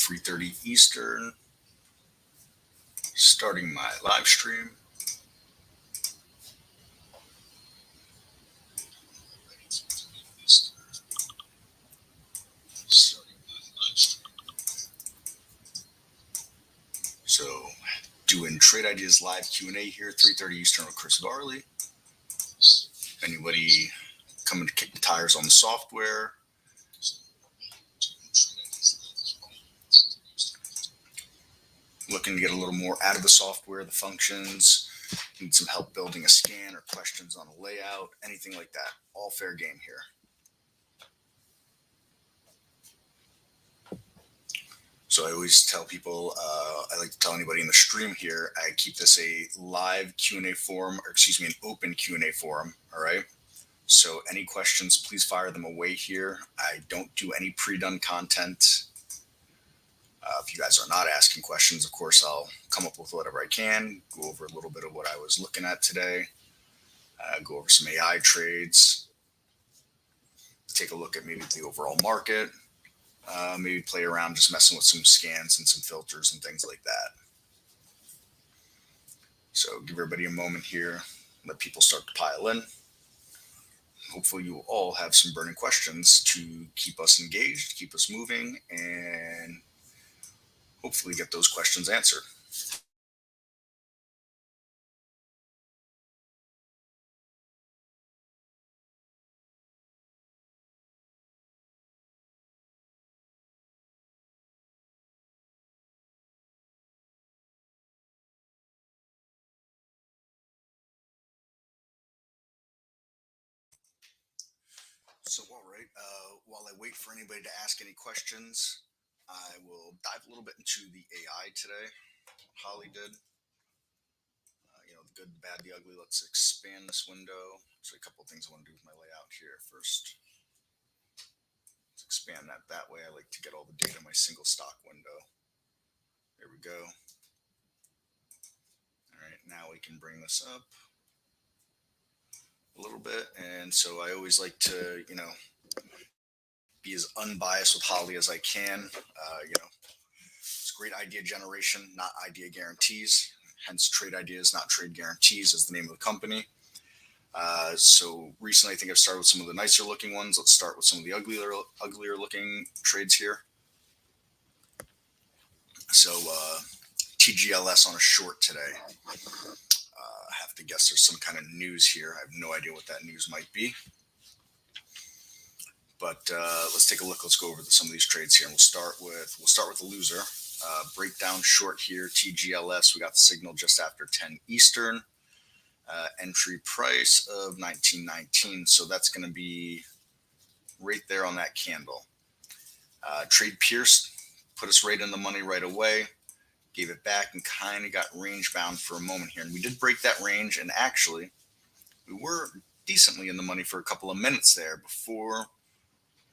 3:30 Eastern. Starting my live stream. So, doing Trade Ideas live Q&A here, 3:30 Eastern with Chris Varley. Anybody coming to kick the tires on the software? Looking to get a little more out of the software, the functions, need some help building a scan or questions on a layout, anything like that. All fair game here. So I always tell people, I like to tell anybody in the stream here, I keep this a live Q&A forum, or excuse me, an open Q&A forum, all right? So any questions, please fire them away here. I don't do any pre-done content. If you guys are not asking questions, of course, I'll come up with whatever I can, go over a little bit of what I was looking at today, go over some AI trades, take a look at maybe the overall market, maybe play around just messing with some scans and some filters and things like that. So give everybody a moment here, let people start to pile in. Hopefully you will all have some burning questions to keep us engaged, keep us moving, and hopefully get those questions answered. So, all right, while I wait for anybody to ask any questions, I will dive a little bit into the AI today. Holly did. The good, the bad, the ugly. Let's expand this window. So a couple of things I want to do with my layout here. First, let's expand that way. I like to get all the data in my single stock window. There we go. All right, now we can bring this up a little bit. And so I always like to, be as unbiased with Holly as I can. It's great idea generation, not idea guarantees. Hence, Trade Ideas, not Trade Guarantees, is the name of the company. So recently, I think I've started with some of the nicer looking ones. Let's start with some of the uglier looking trades here. So TGLS on a short today. I have to guess there's some kind of news here. I have no idea what that news might be. But let's take a look. Let's go over some of these trades here, and we'll start with the loser. Breakdown short here, TGLS. We got the signal just after 10 Eastern. Entry price of 19.19. So that's going to be right there on that candle. Trade pierced, put us right in the money right away. Gave it back and kind of got range bound for a moment here. And we did break that range, and actually we were decently in the money for a couple of minutes there before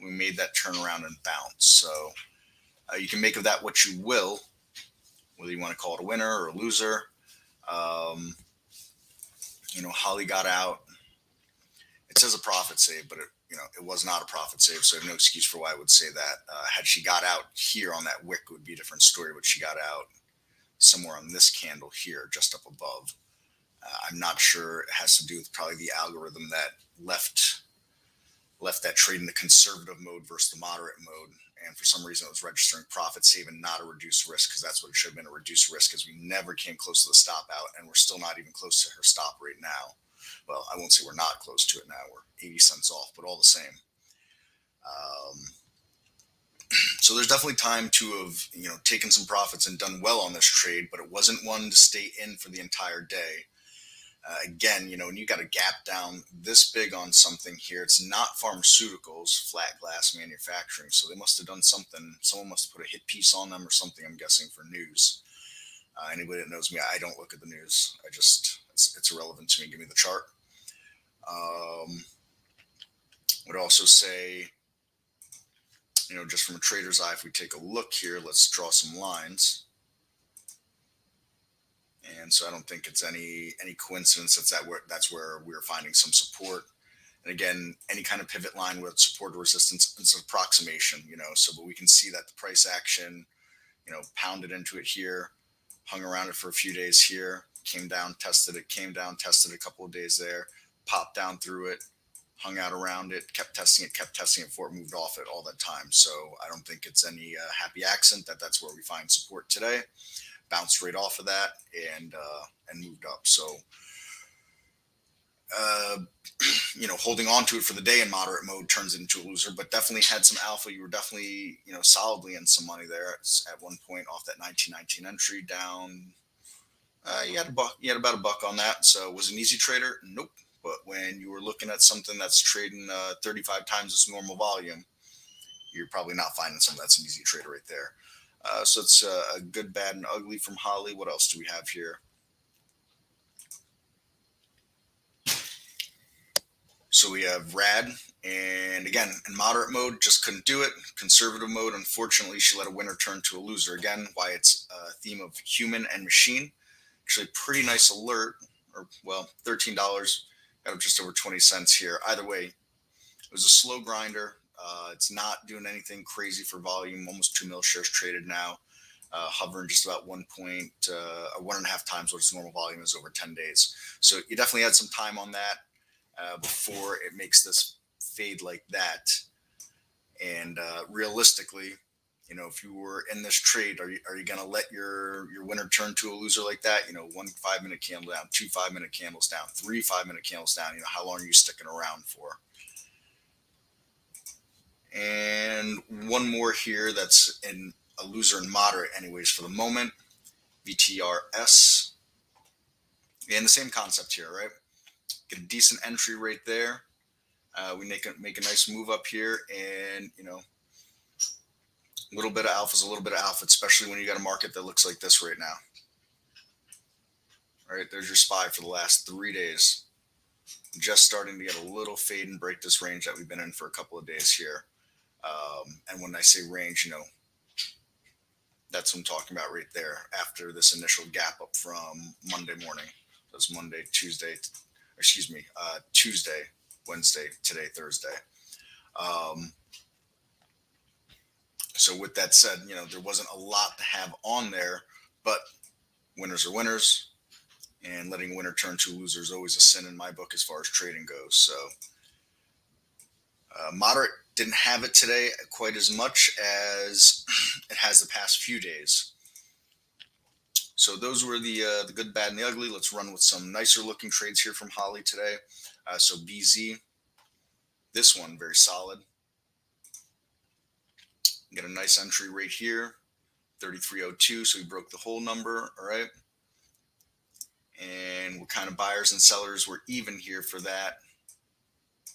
we made that turnaround and bounce. So you can make of that what you will, whether you want to call it a winner or a loser. Holly got out. It says a profit save, but it was not a profit save, so I have no excuse for why I would say that. Had she got out here on that wick, it would be a different story, but she got out somewhere on this candle here, just up above. I'm not sure. It has to do with probably the algorithm that left that trade in the conservative mode versus the moderate mode. And for some reason, it was registering profit save and not a reduced risk, because that's what it should have been, a reduced risk, because we never came close to the stop out, and we're still not even close to her stop right now. Well, I won't say we're not close to it now. We're 80 cents off, but all the same. So there's definitely time to have, taken some profits and done well on this trade, but it wasn't one to stay in for the entire day. Again, when you got a gap down this big on something here, it's not pharmaceuticals, flat glass manufacturing. So they must have done something. Someone must have put a hit piece on them or something, I'm guessing, for news. Anybody that knows me, I don't look at the news. It's irrelevant to me. Give me the chart. Would also say, just from a trader's eye, if we take a look here, let's draw some lines. And so I don't think it's any coincidence that's where we're finding some support. And again, any kind of pivot line with support or resistance, it's an approximation, but we can see that the price action pounded into it here, hung around it for a few days here, came down, tested it, came down, tested it a couple of days there, popped down through it, hung out around it, kept testing it before it moved off it all that time. So I don't think it's any happy accident that that's where we find support today. Bounced right off of that and moved up. So holding on to it for the day in moderate mode turns it into a loser, but definitely had some alpha. You were definitely, solidly in some money there. At one point off that 1919 entry down. You had a buck. You had about a buck on that. So was an easy trader? Nope. But when you were looking at something that's trading 35 times its normal volume, you're probably not finding something that's an easy trader right there. So it's a good, bad, and ugly from Holly. What else do we have here? So we have Rad, and again, in moderate mode, just couldn't do it. Conservative mode, unfortunately, she let a winner turn to a loser. Again, why it's a theme of human and machine. Actually, pretty nice alert, or well, $13, got up just over 20 cents here. Either way, it was a slow grinder. It's not doing anything crazy for volume. Almost 2 mil shares traded now, hovering just about 1.5 times what its normal volume is over 10 days. So you definitely had some time on that. Before it makes this fade like that. And realistically, if you were in this trade, are you going to let your winner turn to a loser like that? 1 5-minute candle down, 2 5-minute candles down, 3 5-minute candles down. How long are you sticking around for? And one more here that's in a loser and moderate anyways for the moment. VTRS. And the same concept here, right? Get a decent entry right there. We make a nice move up here, and a little bit of alpha is a little bit of alpha, especially when you got a market that looks like this right now. All right, there's your SPY for the last 3 days. Just starting to get a little fade and break this range that we've been in for a couple of days here. And when I say range, that's what I'm talking about right there. After this initial gap up from Monday morning, that's Monday, Tuesday. Tuesday, Wednesday, today, Thursday. So with that said, there wasn't a lot to have on there, but winners are winners, and letting a winner turn to a loser is always a sin in my book as far as trading goes. So moderate didn't have it today quite as much as it has the past few days. So those were the good, bad, and the ugly. Let's run with some nicer looking trades here from Holly today. So BZ, this one very solid. Get a nice entry right here, 3302. So we broke the whole number, all right. And what kind of buyers and sellers were even here for that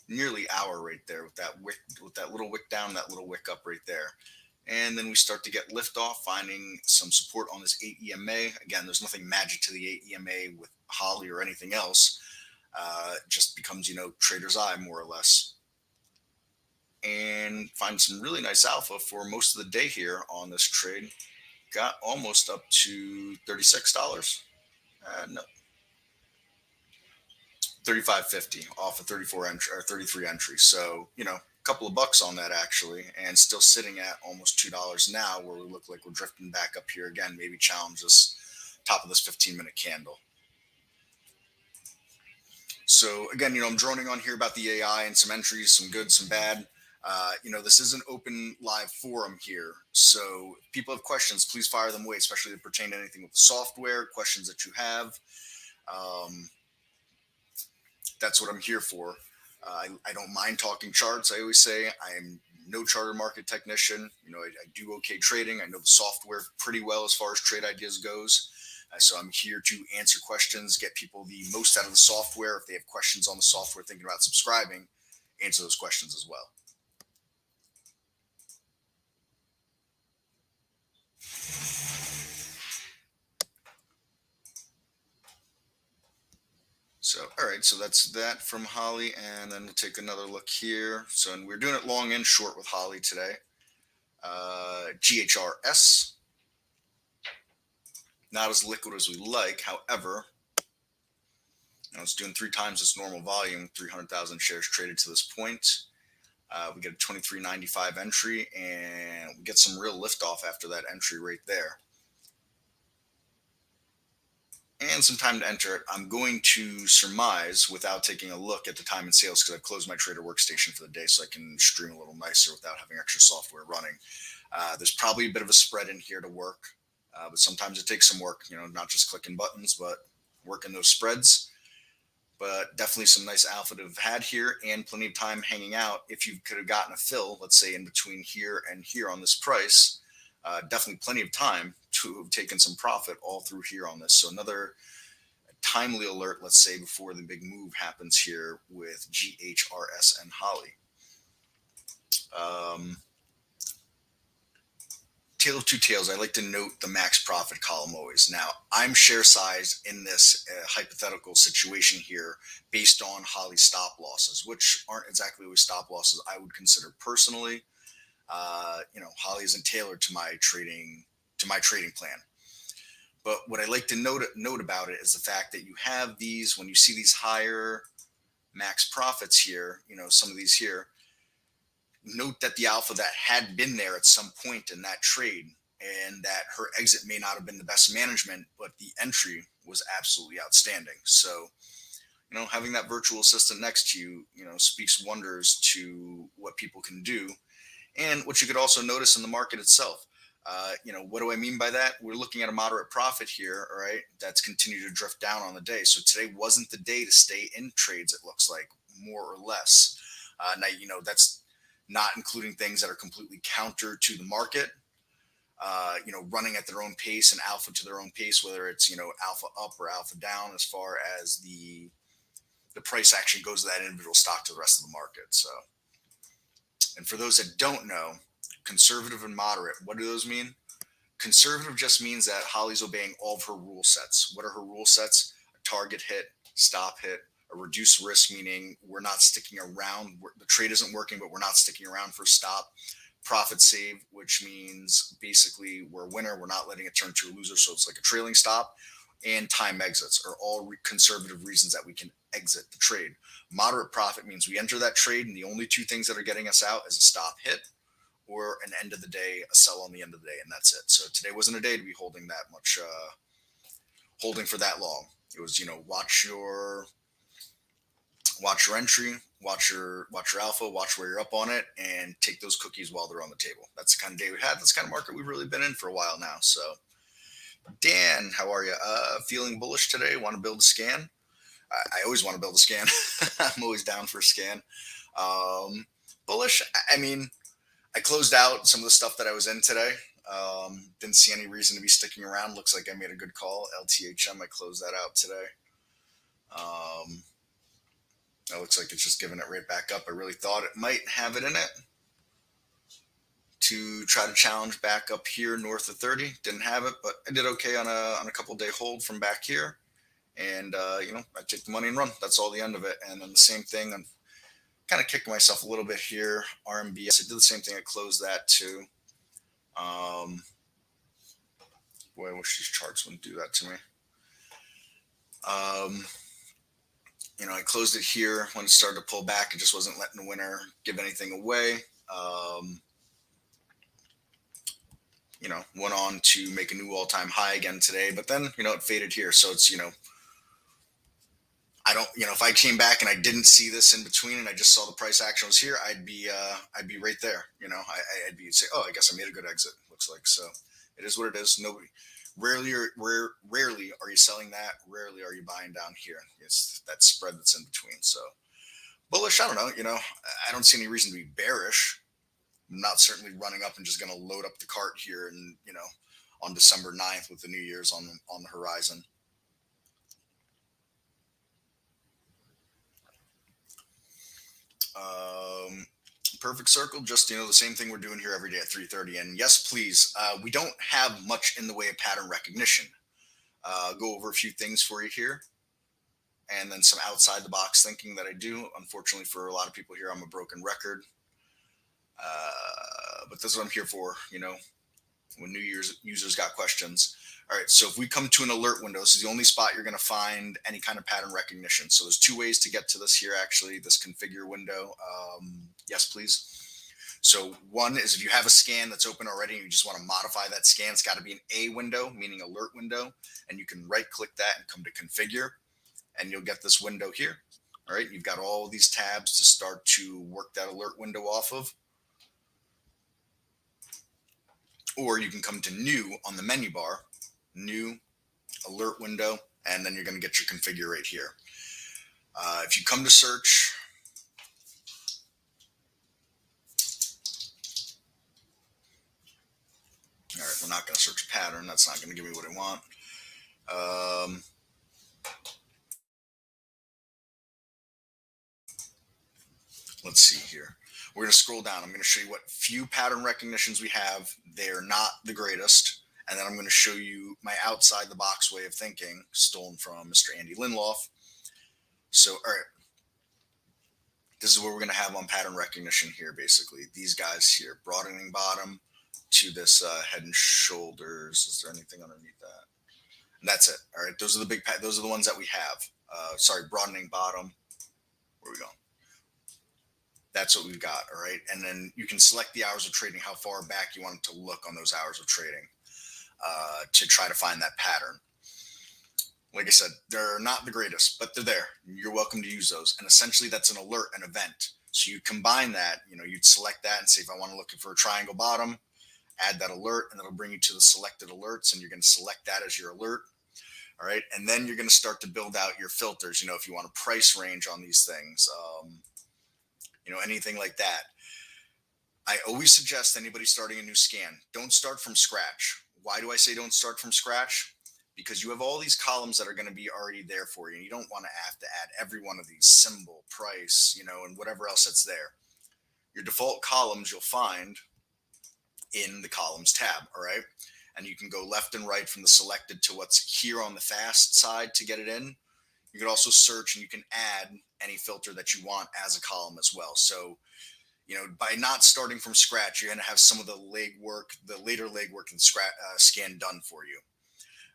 nearly hour right there with that wick, with that little wick down, that little wick up right there. And then we start to get lift off, finding some support on this 8 EMA. Again, there's nothing magic to the 8 EMA with Holly or anything else. It just becomes, trader's eye more or less. And find some really nice alpha for most of the day here on this trade. Got almost up to $36. No, $35.50 off of 34 entry or 33 entry. So, couple of bucks on that actually, and still sitting at almost $2 now, where we look like we're drifting back up here again, maybe challenge this top of this 15-minute candle. So again, I'm droning on here about the AI and some entries, some good, some bad. This is an open live forum here, so if people have questions, please fire them away, especially that pertain to anything with the software, questions that you have. That's what I'm here for. I don't mind talking charts. I always say I am no charter market technician. I do okay trading. I know the software pretty well as far as trade ideas goes. So I'm here to answer questions, get people the most out of the software. If they have questions on the software, thinking about subscribing, answer those questions as well. So, all right, so that's that from Holly, and then we'll take another look here. So, and we're doing it long and short with Holly today. GHRS, not as liquid as we like. However, it's doing 3 times its normal volume, 300,000 shares traded to this point. We get a 23.95 entry, and we get some real liftoff after that entry right there. And some time to enter it. I'm going to surmise without taking a look at the time and sales because I've closed my trader workstation for the day so I can stream a little nicer without having extra software running. There's probably a bit of a spread in here to work, but sometimes it takes some work, not just clicking buttons, but working those spreads. But definitely some nice alpha to have had here and plenty of time hanging out. If you could have gotten a fill, let's say in between here and here on this price, definitely plenty of time to have taken some profit all through here on this. So another timely alert, let's say, before the big move happens here with GHRS and Holly. Tale of two tales. I like to note the max profit column always. Now, I'm share sized in this hypothetical situation here based on Holly's stop losses, which aren't exactly always stop losses I would consider personally. Holly isn't tailored to my trading plan. But what I like to note about it is the fact that you have these, when you see these higher max profits here, some of these here, note that the alpha that had been there at some point in that trade, and that her exit may not have been the best management, but the entry was absolutely outstanding. So, having that virtual assistant next to you, speaks wonders to what people can do and what you could also notice in the market itself. What do I mean by that? We're looking at a moderate profit here, all right, that's continued to drift down on the day. So today wasn't the day to stay in trades, it looks like, more or less. Now, that's not including things that are completely counter to the market, running at their own pace and alpha to their own pace, whether it's, alpha up or alpha down as far as the price action goes to that individual stock to the rest of the market. So, and for those that don't know, conservative and moderate, what do those mean? Conservative just means that Holly's obeying all of her rule sets. What are her rule sets? A target hit, stop hit, a reduced risk, meaning we're not sticking around. The trade isn't working, but we're not sticking around for stop. Profit save, which means basically we're a winner. We're not letting it turn to a loser. So it's like a trailing stop. And time exits are all conservative reasons that we can exit the trade. Moderate profit means we enter that trade, and the only two things that are getting us out is a stop hit or an end of the day, a sell on the end of the day, and that's it. So today wasn't a day to be holding that much, holding for that long. It was, watch your entry, watch your alpha, watch where you're up on it, and take those cookies while they're on the table. That's the kind of day we had. That's the kind of market we've really been in for a while now. So, Dan, how are you? Feeling bullish today? Want to build a scan? I always want to build a scan. I'm always down for a scan. Bullish. I mean, I closed out some of the stuff that I was in today. Didn't see any reason to be sticking around. Looks like I made a good call. LTHM, I closed that out today. It looks like it's just giving it right back up. I really thought it might have it in it to try to challenge back up here north of 30. Didn't have it, but I did okay on a couple day hold from back here. And, I take the money and run. That's all the end of it. And then the same thing, I'm kind of kicking myself a little bit here. RMBS, I did the same thing. I closed that too. Boy, I wish these charts wouldn't do that to me. I closed it here when it started to pull back. It just wasn't letting the winner give anything away. Went on to make a new all-time high again today, but then, it faded here. So it's, I don't, if I came back and I didn't see this in between and I just saw the price action was here, I'd be right there. I'd be say, oh, I guess I made a good exit. Looks like. So it is what it is. Rarely are you selling that. Rarely are you buying down here. It's that spread that's in between. So bullish. I don't know. I don't see any reason to be bearish. I'm not certainly running up and just going to load up the cart here and, on December 9th with the New Year's on the horizon. Perfect circle, just the same thing we're doing here every day at 3:30. And yes, please, we don't have much in the way of pattern recognition. Go over a few things for you here, and then some outside the box thinking that I do. Unfortunately, for a lot of people here, I'm a broken record, but this is what I'm here for. when new users got questions. All right, so if we come to an alert window, this is the only spot you're going to find any kind of pattern recognition. So there's two ways to get to this here, actually, this configure window. Yes, please. So one is if you have a scan that's open already and you just want to modify that scan, it's got to be an A window, meaning alert window. And you can right click that and come to configure, and you'll get this window here. All right, you've got all these tabs to start to work that alert window off of. Or you can come to new on the menu bar, new alert window, and then you're going to get your configure right here. If you come to search, all right, we're not going to search a pattern. That's not going to give me what I want. Let's see here. We're going to scroll down. I'm going to show you what few pattern recognitions we have. They're not the greatest. And then I'm going to show you my outside the box way of thinking, stolen from Mr. Andy Lindloff. So, all right. This is what we're going to have on pattern recognition here, basically. These guys here, broadening bottom to this head and shoulders. Is there anything underneath that? And that's it. All right. Those are the those are the ones that we have. Broadening bottom. Where are we going? That's what we've got. All right. And then you can select the hours of trading, how far back you want it to look on those hours of trading to try to find that pattern. Like I said, they're not the greatest, but they're there. You're welcome to use those. And essentially that's an alert, an event. So you combine that, you'd select that and say, if I want to look for a triangle bottom, add that alert, and it'll bring you to the selected alerts, and you're going to select that as your alert. All right. And then you're going to start to build out your filters. If you want a price range on these things, anything like that. I always suggest anybody starting a new scan, don't start from scratch. Why do I say don't start from scratch? Because you have all these columns that are going to be already there for you. And you don't want to have to add every one of these, symbol, price, and whatever else that's there. Your default columns you'll find in the columns tab. All right. And you can go left and right from the selected to what's here on the fast side to get it in. You can also search and you can add any filter that you want as a column as well. So, by not starting from scratch, you're going to have some of the later legwork and scan done for you.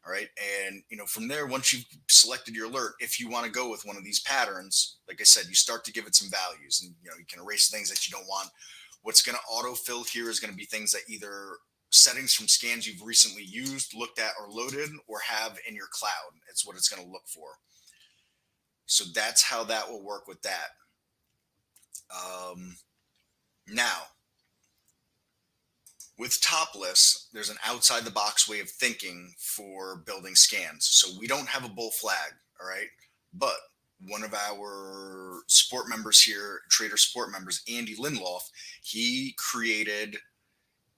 All right. And, from there, once you've selected your alert, if you want to go with one of these patterns, like I said, you start to give it some values, and, you can erase things that you don't want. What's going to autofill here is going to be things that either settings from scans you've recently used, looked at, or loaded, or have in your cloud. It's what it's going to look for. So that's how that will work with that. Now, with topless, there's an outside the box way of thinking for building scans. So we don't have a bull flag, all right? But one of our support members here, trader support members, Andy Lindloff, he created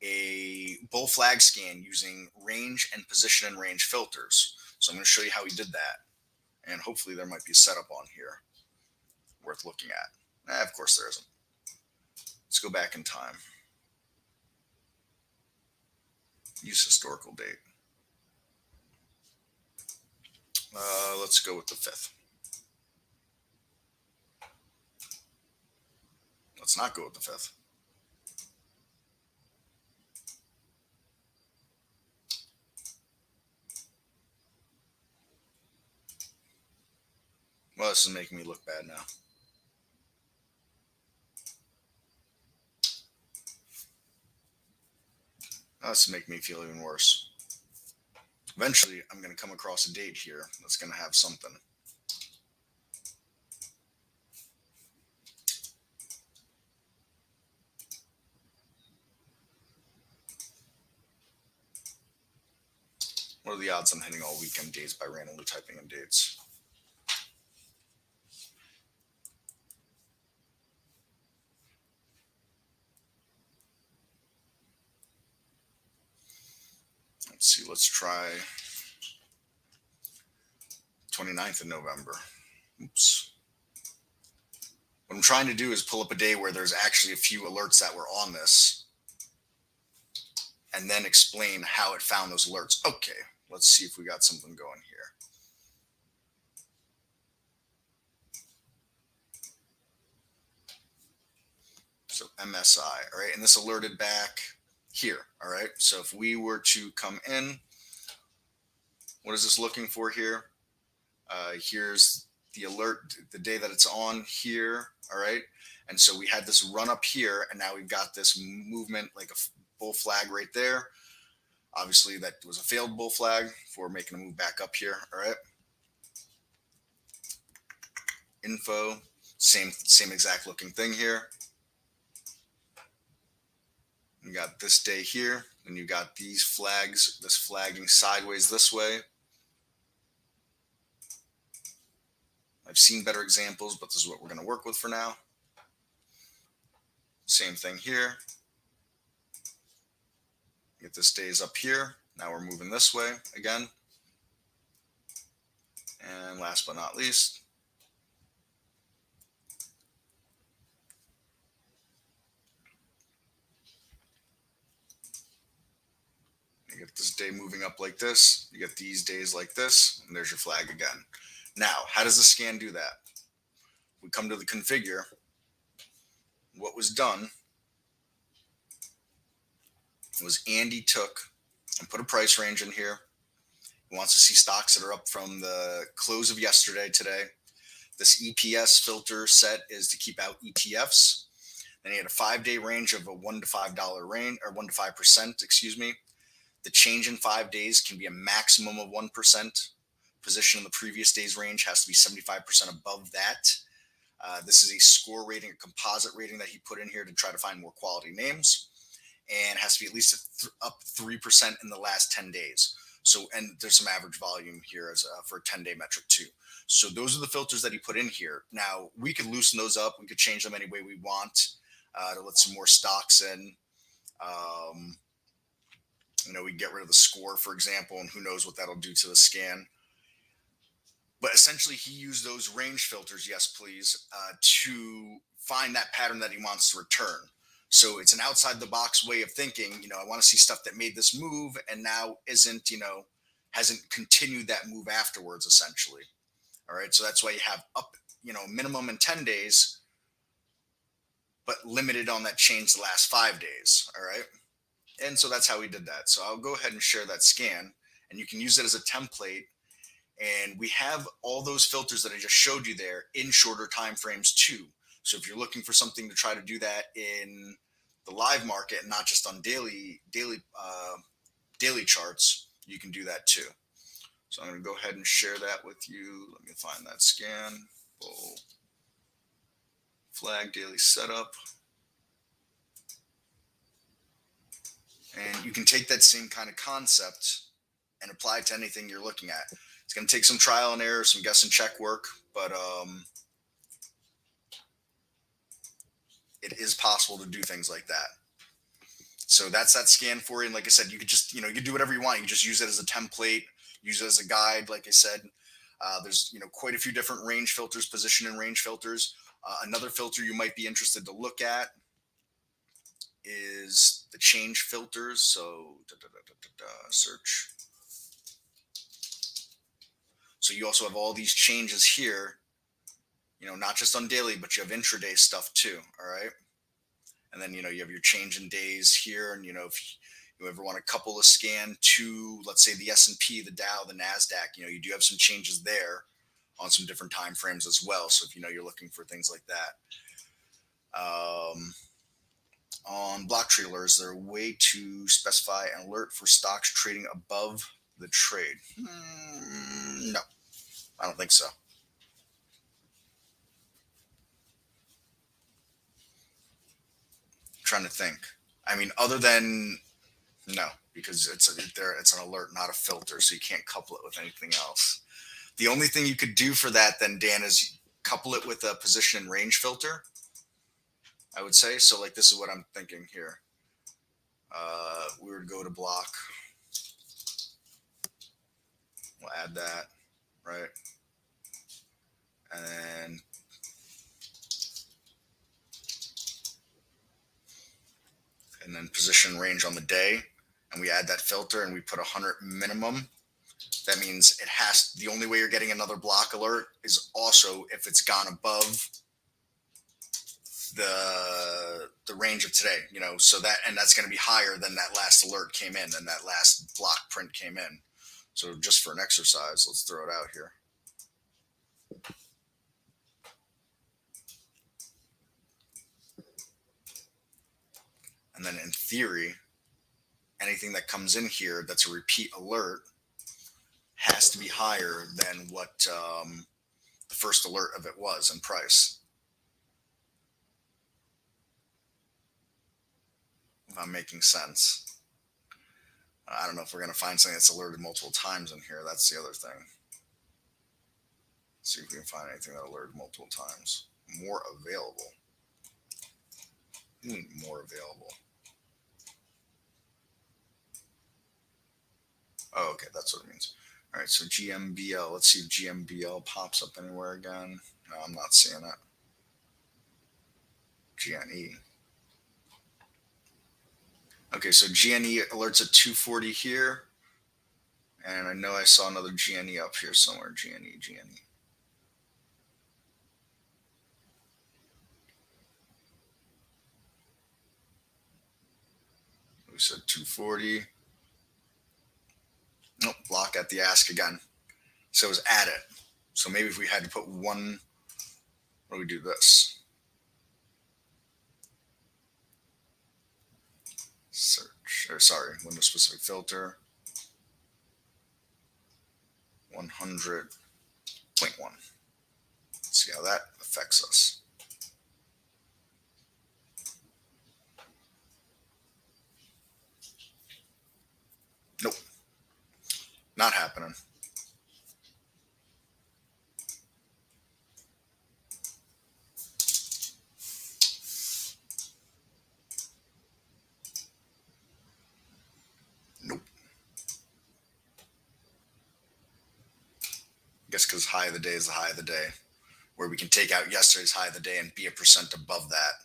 a bull flag scan using range and position and range filters. So I'm going to show you how he did that. And hopefully there might be a setup on here worth looking at. Of course there isn't. Let's go back in time. Use historical date. Let's go with the 5th. Let's not go with the 5th. Well, this is making me look bad now. This is making me feel even worse. Eventually, I'm going to come across a date here that's going to have something. What are the odds I'm hitting all weekend dates by randomly typing in dates? Let's see, let's try 29th of November. Oops. What I'm trying to do is pull up a day where there's actually a few alerts that were on this and then explain how it found those alerts. Okay, let's see if we got something going here. So MSI, all right, and this alerted back here. All right. So if we were to come in, what is this looking for here? Here's the alert, the day that it's on here. All right. And so we had this run up here, and now we've got this movement like a bull flag right there. Obviously, that was a failed bull flag for making a move back up here. All right. Info, same exact looking thing here. You got this day here, and you got these flags, this flagging sideways this way. I've seen better examples, but this is what we're going to work with for now. Same thing here. Get this days up here. Now we're moving this way again. And last but not least, you get this day moving up like this. You get these days like this, and there's your flag again. Now, how does the scan do that? We come to the configure. What was done was Andy took and put a price range in here. He wants to see stocks that are up from the close of yesterday today. This EPS filter set is to keep out ETFs. Then he had a 5-day range of a $1 to $5 range, or 1 to 5%, excuse me. The change in 5 days can be a maximum of 1%. Position in the previous day's range has to be 75% above that. This is a score rating, a composite rating that he put in here to try to find more quality names, and has to be at least up 3% in the last 10 days. So, and there's some average volume here as for a 10-day metric too. So those are the filters that he put in here. Now we could loosen those up. We could change them any way we want to let some more stocks in. We get rid of the score, for example, and who knows what that'll do to the scan. But essentially, he used those range filters, yes, please, to find that pattern that he wants to return. So it's an outside the box way of thinking. I want to see stuff that made this move and now hasn't continued that move afterwards, essentially. All right. So that's why you have up, minimum in 10 days, but limited on that change the last 5 days. All right. And so that's how we did that. So I'll go ahead and share that scan, and you can use it as a template. And we have all those filters that I just showed you there in shorter time frames too. So if you're looking for something to try to do that in the live market and not just on daily charts, you can do that too. So I'm going to go ahead and share that with you. Let me find that scan. Bull flag daily setup. And you can take that same kind of concept and apply it to anything you're looking at. It's going to take some trial and error, some guess and check work, but it is possible to do things like that. So that's that scan for you. And like I said, you could just, you could do whatever you want. You just use it as a template, use it as a guide. Like I said, there's, quite a few different range filters, position and range filters. Another filter you might be interested to look at is the change filters. So search. So you also have all these changes here, not just on daily, but you have intraday stuff too. All right. And then, you have your change in days here. And, if you ever want to couple a scan to, let's say, the S&P, the Dow, the NASDAQ, you do have some changes there on some different time frames as well. So if, you're looking for things like that. On block trade alerts, is there a way to specify an alert for stocks trading above the trade? No, I don't think so. Trying to think. I mean, other than no, because it's an alert, not a filter, so you can't couple it with anything else. The only thing you could do for that then, Dan, is couple it with a position and range filter, I would say. So like, this is what I'm thinking here. We would go to block. We'll add that, right? And then position range on the day, and we add that filter, and we put 100 minimum. That means the only way you're getting another block alert is also if it's gone above the the range of today, so that's going to be higher than that last alert came in, than that last block print came in. So just for an exercise, let's throw it out here. And then in theory, anything that comes in here that's a repeat alert has to be higher than what the first alert of it was in price. If I'm making sense. I don't know if we're going to find something that's alerted multiple times in here. That's the other thing. Let's see if we can find anything that alerted multiple times. More available. More available. Oh, okay, that's what it means. All right, so GMBL. Let's see if GMBL pops up anywhere again. No, I'm not seeing it. GNE. Okay, so GNE alerts at 240 here. And I know I saw another GNE up here somewhere. GNE. We said 240. Nope, block at the ask again. So it was at it. So maybe if we had to put one, what do we do this? Search, or sorry, window specific filter. 100.1. See how that affects us. Nope. Not happening. Nope. I guess because high of the day is the high of the day, where we can take out yesterday's high of the day and be a percent above that.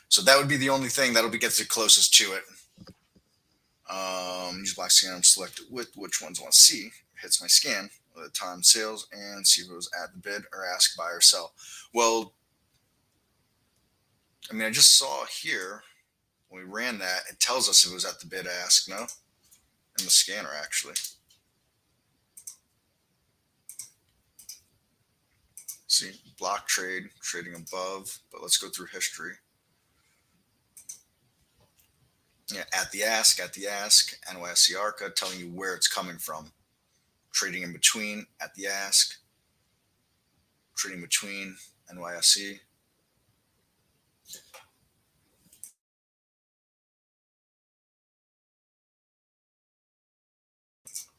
So that would be the only thing that'll get the closest to it. Use black scan, select which ones I want to see. Hits my scan, the time sales, and see if it was at the bid or ask, buy or sell. Well, I mean, I just saw here when we ran that, it tells us if it was at the bid ask, no? In the scanner, actually. See, block trade, trading above, but let's go through history. Yeah, at the ask, NYSE ARCA telling you where it's coming from. Trading in between, at the ask, trading between, NYSE.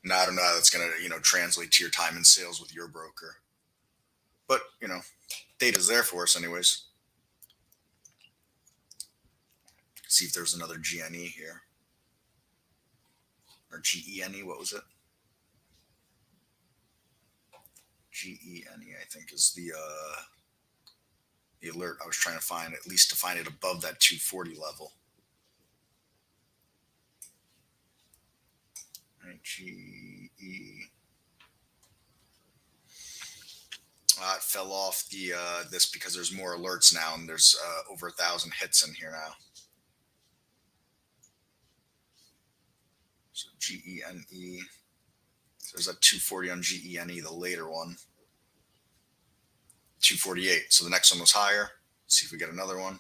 Now, I don't know how that's going to, translate to your time in sales with your broker. But, data's there for us anyways. See if there's another GNE here. Or GENE, what was it? GENE, I think, is the alert I was trying to find, at least to find it above that 240 level. All right, GE. It fell off the this because there's more alerts now, and there's over 1,000 hits in here now. So GENE. So there's a 240 on GENE, the later one. 248. So the next one was higher. Let's see if we get another one.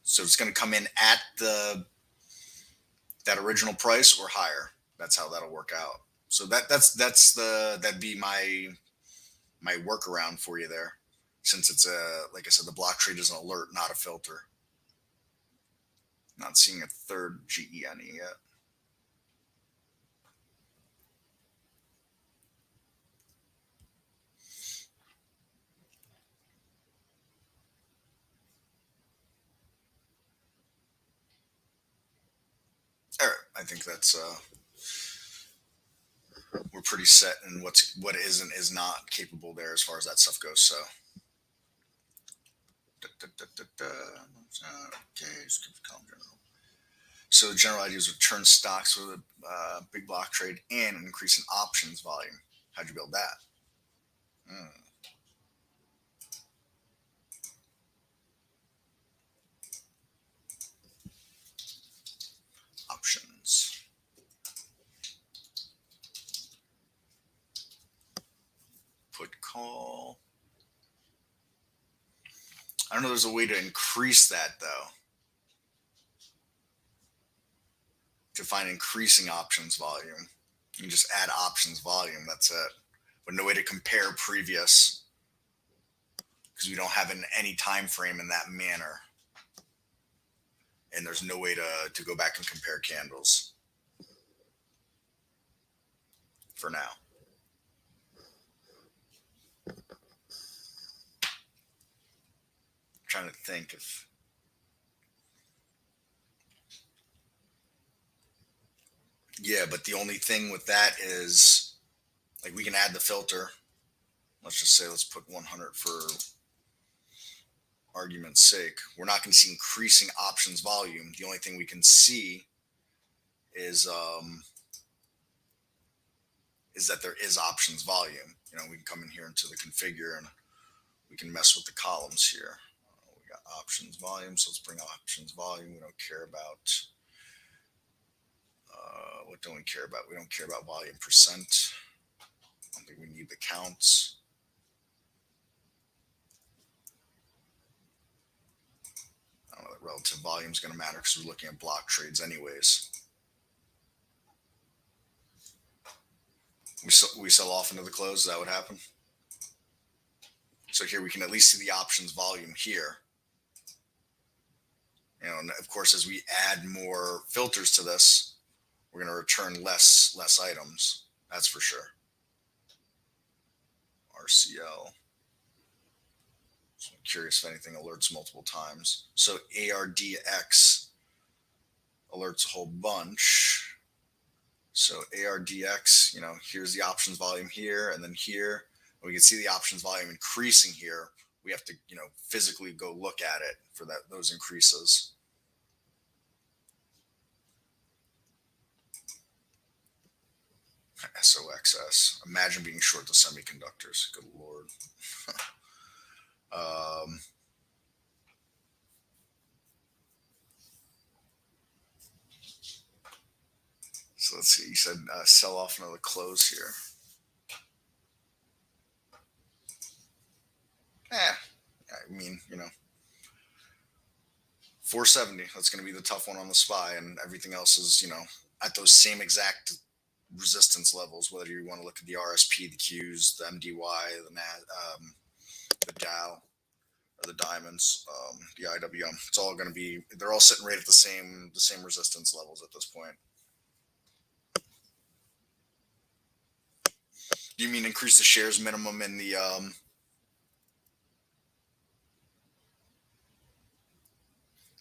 So it's going to come in at that original price or higher. That's how that'll work out. So that'd be my workaround for you there, since it's like I said, the block trade is an alert, not a filter. Not seeing a third GENE yet. All right, I think that's we're pretty set in what is and is not capable there as far as that stuff goes. So, okay, so the general idea is return stocks with a big block trade and an increase in options volume. How'd you build that? I don't know. There's a way to increase that though. To find increasing options volume, you can just add options volume. That's it. But no way to compare previous because we don't have any time frame in that manner, and there's no way to go back and compare candles for now. I'm trying to think if yeah, but the only thing with that is like we can add the filter. Let's just say let's put 100 for argument's sake. We're not going to see increasing options volume. The only thing we can see is that there is options volume. You know, we can come in here into the configure and we can mess with the columns here. We got options volume, so let's bring options volume. We don't care about what don't we care about? We don't care about volume percent. I don't think we need the counts. I don't know that relative volume is going to matter because we're looking at block trades anyways. We sell off into the close. Is that what happened? So here we can at least see the options volume here. You know, and of course, as we add more filters to this, we're going to return less items. That's for sure. RCL. So I'm curious if anything alerts multiple times. So ARDX alerts a whole bunch. So ARDX, you know, here's the options volume here and then here. And we can see the options volume increasing here. We have to, you know, physically go look at it for those increases. SOXS. Imagine being short the semiconductors. Good Lord. So let's see. You said sell off another close here. I mean, you know, 470. That's going to be the tough one on the SPY, and everything else is, you know, at those same exact resistance levels. Whether you want to look at the RSP, the Qs, the MDY, the Dow, or the diamonds, the IWM. It's all going to be. They're all sitting right at the same resistance levels at this point. Do you mean increase the shares minimum in the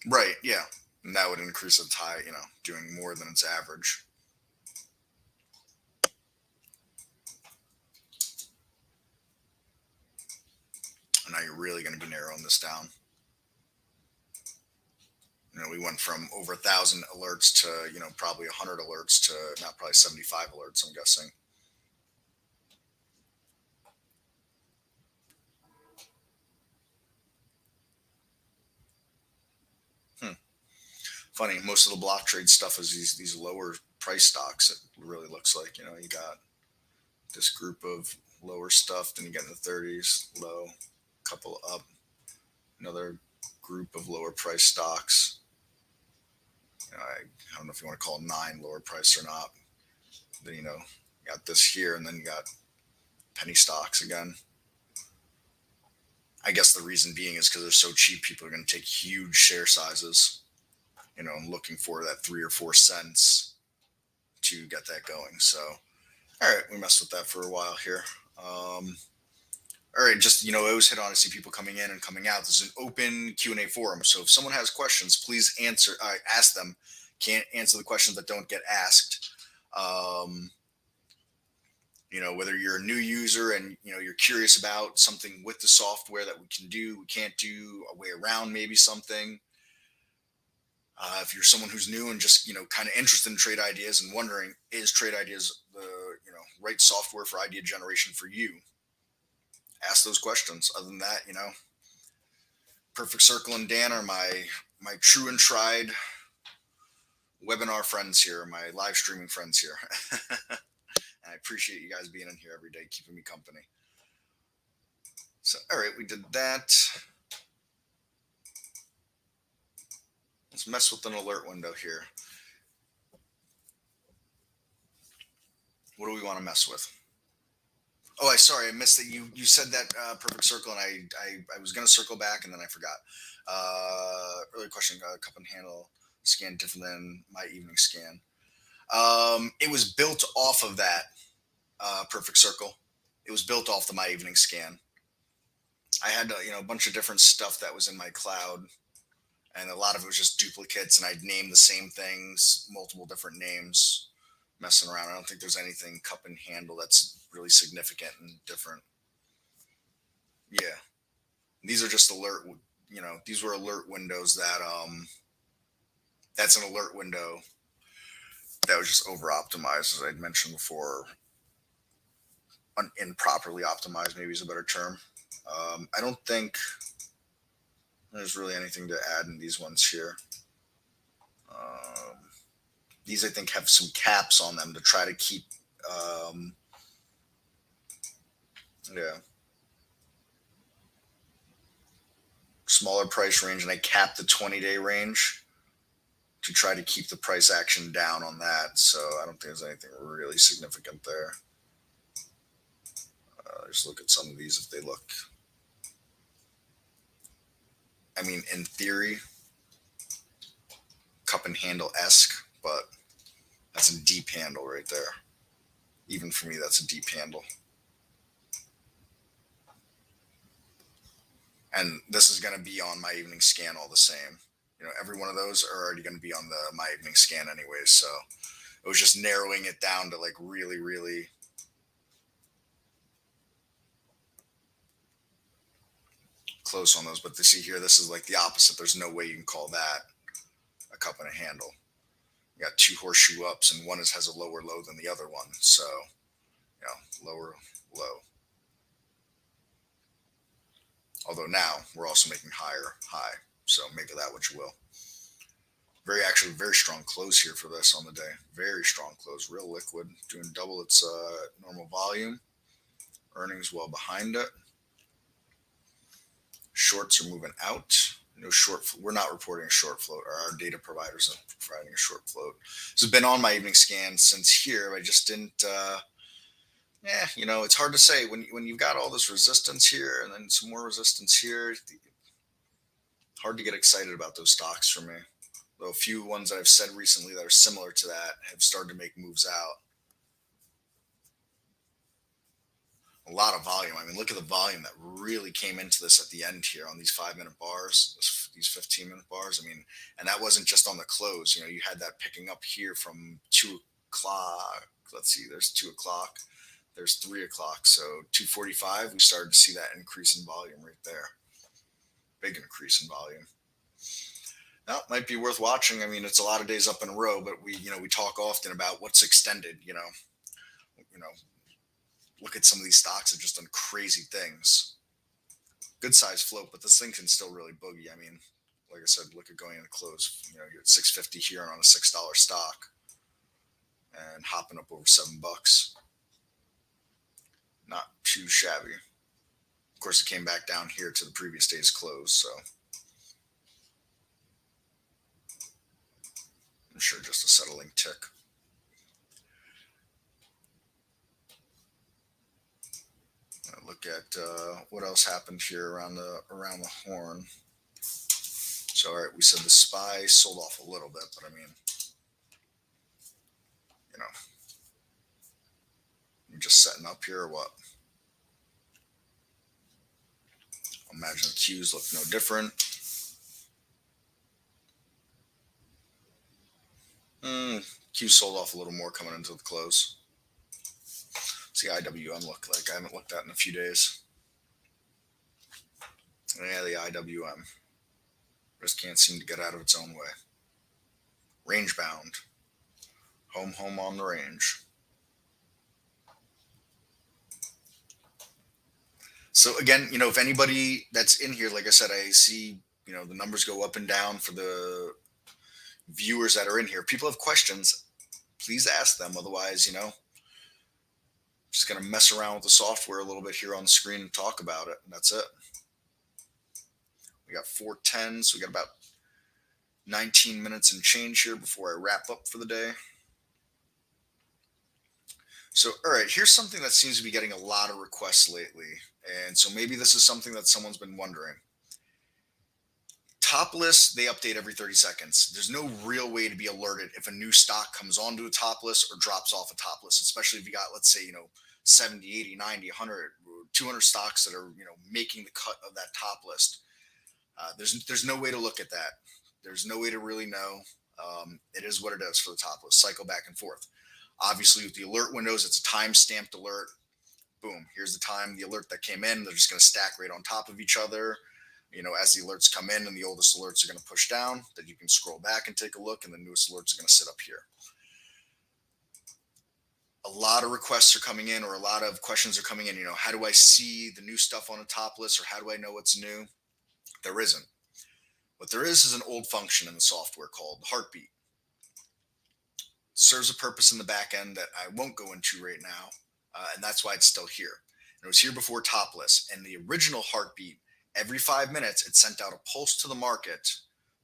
right, yeah. And that would increase its high, you know, doing more than its average. And now you're really going to be narrowing this down. You know, we went from over 1,000 alerts to, you know, probably 100 alerts to not probably 75 alerts, I'm guessing. Funny, most of the block trade stuff is these lower price stocks. It really looks like, you know, you got this group of lower stuff, then you get in the 30s, low, couple up, another group of lower price stocks. You know, I don't know if you want to call 9 lower price or not. Then, you know, you got this here, and then you got penny stocks again. I guess the reason being is because they're so cheap, people are going to take huge share sizes. You know, looking for that 3 or 4 cents to get that going. So, all right, we messed with that for a while here. All right, just, you know, I always hit on to see people coming in and coming out. This is an open Q&A forum. So if someone has questions, please ask them. Can't answer the questions that don't get asked. You know, whether you're a new user and, you know, you're curious about something with the software that we can do, we can't do, a way around maybe something. If you're someone who's new and just, you know, kind of interested in trade ideas and wondering, is trade ideas the, you know, right software for idea generation for you? Ask those questions. Other than that, you know, Perfect Circle and Dan are my true and tried webinar friends here, my live streaming friends here. I appreciate you guys being in here every day, keeping me company. So, all right, we did that. Let's mess with an alert window here. What do we want to mess with? Oh, I missed that you said that perfect circle, and I was gonna circle back and then I forgot. Earlier question: cup and handle scan different than my evening scan. It was built off of that perfect circle. It was built off the my evening scan. I had a bunch of different stuff that was in my cloud, and a lot of it was just duplicates, and I'd name the same things, multiple different names, messing around. I don't think there's anything cup and handle that's really significant and different. Yeah, these are just alert. These were alert windows that that's an alert window that was just over optimized, as I'd mentioned before. Improperly optimized, maybe is a better term. I don't think there's really anything to add in these ones here. Um, these I think have some caps on them to try to keep. Yeah, smaller price range, and I capped the 20-day range to try to keep the price action down on that. So I don't think there's anything really significant there. Just look at some of these if they look. I mean, in theory, cup and handle esque, but that's a deep handle right there. Even for me, that's a deep handle. And this is going to be on my evening scan all the same. Every one of those are already going to be on the my evening scan anyways. So it was just narrowing it down to like really, really close on those. But to see here, this is like the opposite. There's no way you can call that a cup and a handle. You got two horseshoe ups, and one has a lower low than the other one. So, lower low. Although now we're also making higher high. So make of that what you will. Very strong close here for this on the day. Very strong close, real liquid, doing double its normal volume. Earnings well behind it. Shorts are moving out. No short. We're not reporting a short float. Our data providers are providing a short float. This has been on my evening scan since here. I just didn't. It's hard to say when you've got all this resistance here and then some more resistance here. Hard to get excited about those stocks for me. Though a few ones that I've said recently that are similar to that have started to make moves out. A lot of volume. I mean, look at the volume that really came into this at the end here on these 5-minute bars, these 15-minute bars. I mean, and that wasn't just on the close. You had that picking up here from 2 o'clock. Let's see, there's 2 o'clock. There's 3 o'clock. So 2:45, we started to see that increase in volume right there. Big increase in volume. Now, it might be worth watching. I mean, it's a lot of days up in a row, but we talk often about what's extended. Look at some of these stocks that have just done crazy things. Good size float, but this thing can still really boogie. I mean, like I said, look at going in the close. You're at 650 here on a $6 stock, and hopping up over $7. Not too shabby. Of course, it came back down here to the previous day's close, so I'm sure just a settling tick. Look at what else happened here around the horn. So, all right, we said the SPY sold off a little bit, but I mean, you're just setting up here or what? Imagine the Qs look no different. Q sold off a little more coming into the close. What's the IWM look like? I haven't looked at it in a few days. Yeah, the IWM. Just can't seem to get out of its own way. Range bound. Home on the range. So again, if anybody that's in here, like I said, I see, the numbers go up and down for the viewers that are in here. People have questions, please ask them. Otherwise, just going to mess around with the software a little bit here on the screen and talk about it. And that's it. We got 410s. We got about 19 minutes and change here before I wrap up for the day. So, all right, here's something that seems to be getting a lot of requests lately. And so maybe this is something that someone's been wondering. Top lists, they update every 30 seconds. There's no real way to be alerted if a new stock comes onto a top list or drops off a top list, especially if you got, let's say, 70, 80, 90, 100, 200 stocks that are, making the cut of that top list. There's no way to look at that. There's no way to really know. It is what it is for the top list. Cycle back and forth. Obviously, with the alert windows, it's a time stamped alert. Boom, here's the time, the alert that came in. They're just going to stack right on top of each other. As the alerts come in and the oldest alerts are going to push down, that you can scroll back and take a look, and the newest alerts are going to sit up here. A lot of requests are coming in, or a lot of questions are coming in. How do I see the new stuff on a top list, or how do I know what's new? There isn't. What there is an old function in the software called heartbeat. It serves a purpose in the back end that I won't go into right now, and that's why it's still here. And it was here before top list, and the original heartbeat, every 5 minutes, it sent out a pulse to the market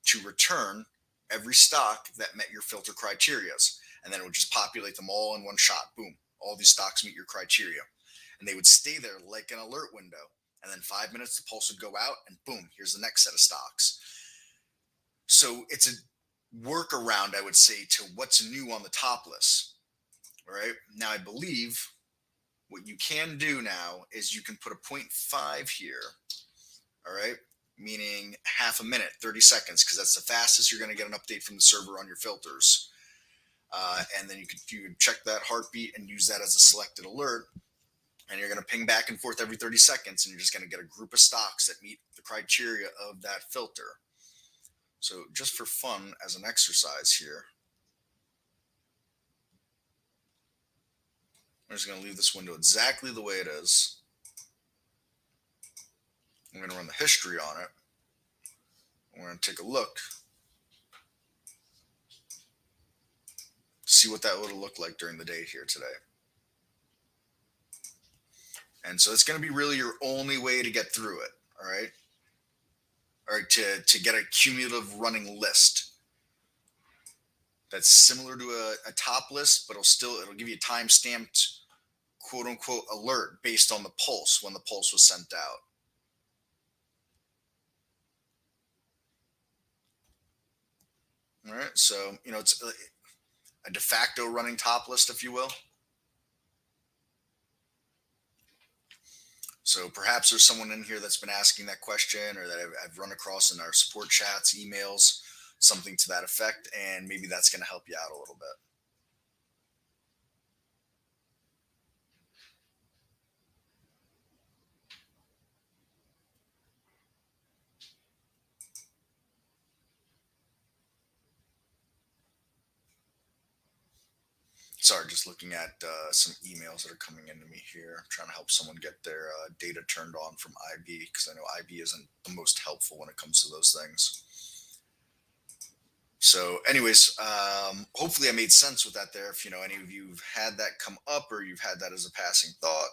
to return every stock that met your filter criterias. And then it would just populate them all in one shot. Boom. All these stocks meet your criteria. And they would stay there like an alert window. And then 5 minutes, the pulse would go out, and boom, here's the next set of stocks. So it's a workaround, I would say, to what's new on the top list. All right. Now, I believe what you can do now is you can put a 0.5 here. All right, meaning half a minute, 30 seconds, because that's the fastest you're going to get an update from the server on your filters. And then you can check that heartbeat and use that as a selected alert. And you're going to ping back and forth every 30 seconds, and you're just going to get a group of stocks that meet the criteria of that filter. So just for fun, as an exercise here, I'm just going to leave this window exactly the way it is. I'm going to run the history on it. We're going to take a look, see what that would have looked like during the day here today. And so it's going to be really your only way to get through it. All right. All right. To get a cumulative running list that's similar to a top list, but it'll give you a time stamped quote unquote alert based on the pulse, when the pulse was sent out. All right. So, it's a de facto running top list, if you will. So perhaps there's someone in here that's been asking that question, or that I've run across in our support chats, emails, something to that effect. And maybe that's going to help you out a little bit. Sorry, just looking at some emails that are coming into me here. I'm trying to help someone get their data turned on from IB, because I know IB isn't the most helpful when it comes to those things. So anyways, hopefully I made sense with that there. If any of you've had that come up, or you've had that as a passing thought,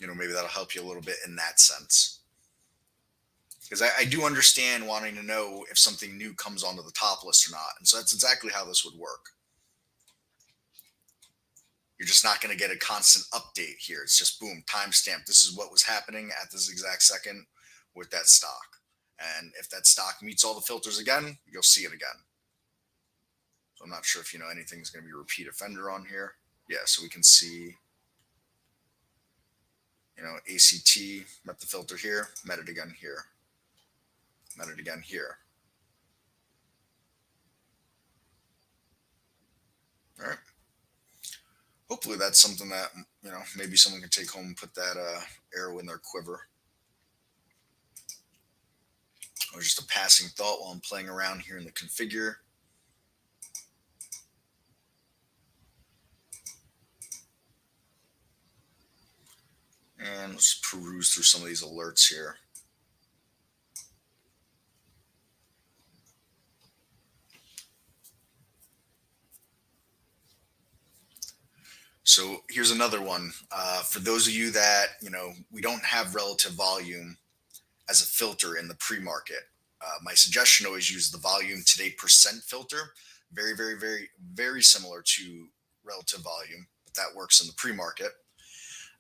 maybe that'll help you a little bit in that sense. Because I do understand wanting to know if something new comes onto the top list or not. And so that's exactly how this would work. You're just not going to get a constant update here. It's just boom, timestamp. This is what was happening at this exact second with that stock. And if that stock meets all the filters again, you'll see it again. So I'm not sure if anything's going to be a repeat offender on here. Yeah, so we can see, ACT met the filter here, met it again here. Met it again here. All right. Hopefully that's something that, maybe someone can take home and put that arrow in their quiver. Or just a passing thought while I'm playing around here in the configure. And let's peruse through some of these alerts here. So here's another one. For those of you that, we don't have relative volume as a filter in the pre-market. My suggestion: always use the volume today percent filter. Very, very, very, very similar to relative volume, but that works in the pre-market.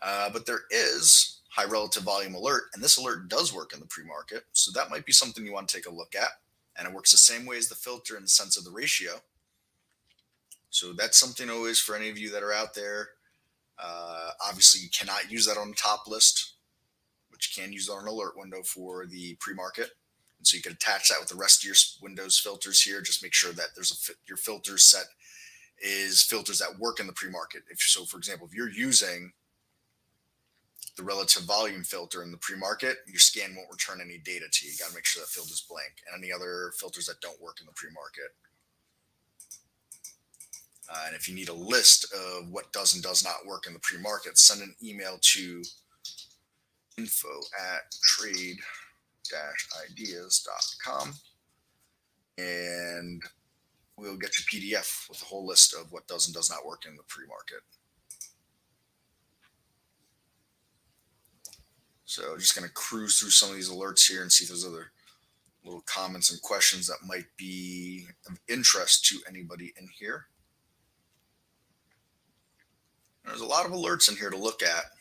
But there is high relative volume alert, and this alert does work in the pre-market. So that might be something you want to take a look at. And it works the same way as the filter in the sense of the ratio. So that's something always for any of you that are out there. Obviously, you cannot use that on the top list, but you can use that on an alert window for the pre-market. And so you can attach that with the rest of your Windows filters here. Just make sure that your filter set is filters that work in the pre-market. If so, for example, if you're using the relative volume filter in the pre-market, your scan won't return any data to you. You got to make sure that field is blank, and any other filters that don't work in the pre-market. And if you need a list of what does and does not work in the pre-market, send an email to info@trade-ideas.com, and we'll get you PDF with a whole list of what does and does not work in the pre-market. So just going to cruise through some of these alerts here and see if there's other little comments and questions that might be of interest to anybody in here. There's a lot of alerts in here to look at.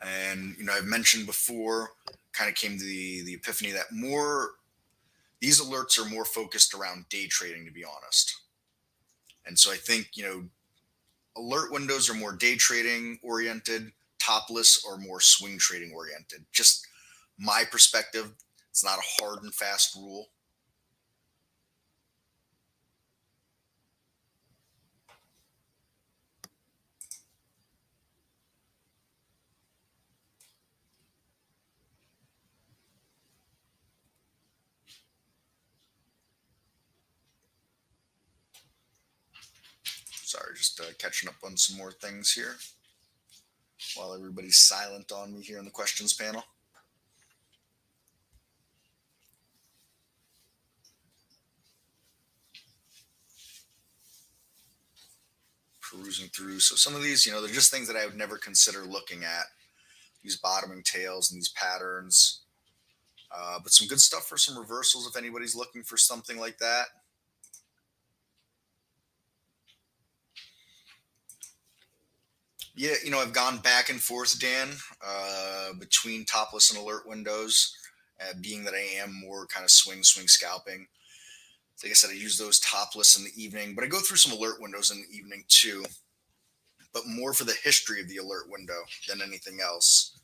And, I've mentioned before, kind of came to the epiphany that these alerts are more focused around day trading, to be honest. And so I think, alert windows are more day trading oriented, topless or more swing trading oriented. Just my perspective. It's not a hard and fast rule. Sorry, just catching up on some more things here while everybody's silent on me here in the questions panel. Perusing through. So some of these, they're just things that I would never consider looking at. These bottoming tails and these patterns. But some good stuff for some reversals if anybody's looking for something like that. Yeah, I've gone back and forth, Dan, between topless and alert windows, being that I am more kind of swing scalping. Like I said, I use those topless in the evening, but I go through some alert windows in the evening too, but more for the history of the alert window than anything else,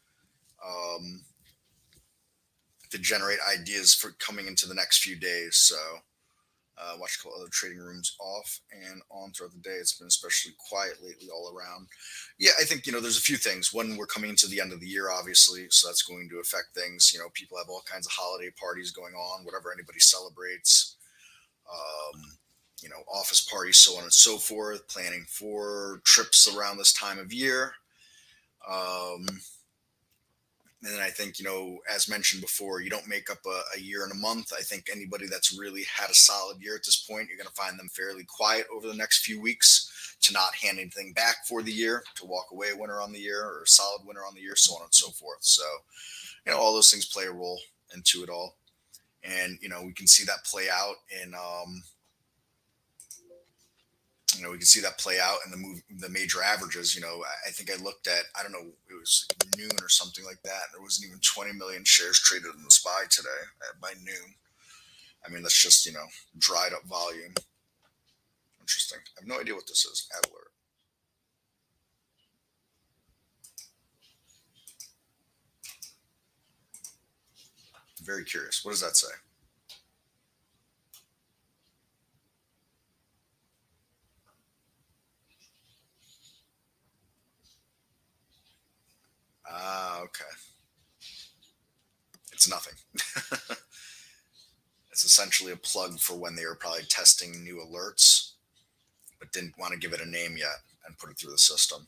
to generate ideas for coming into the next few days. So watch a couple other trading rooms off and on throughout the day. It's been especially quiet lately all around. Yeah, I think, there's a few things. One, we're coming into the end of the year, obviously, so that's going to affect things. People have all kinds of holiday parties going on, whatever anybody celebrates. Office parties, so on and so forth, planning for trips around this time of year. And then I think, as mentioned before, you don't make up a year in a month. I think anybody that's really had a solid year at this point, you're going to find them fairly quiet over the next few weeks to not hand anything back for the year, to walk away a winner on the year or a solid winner on the year, so on and so forth. So, all those things play a role into it all. And, we can see that play out in, we can see that play out in the major averages. I think I looked at, I don't know, it was noon or something like that. There wasn't even 20 million shares traded in the SPY today by noon. I mean, that's just, dried up volume. Interesting. I have no idea what this is. Ad alert. Very curious. What does that say? Okay. It's nothing. It's essentially a plug for when they were probably testing new alerts, but didn't want to give it a name yet and put it through the system.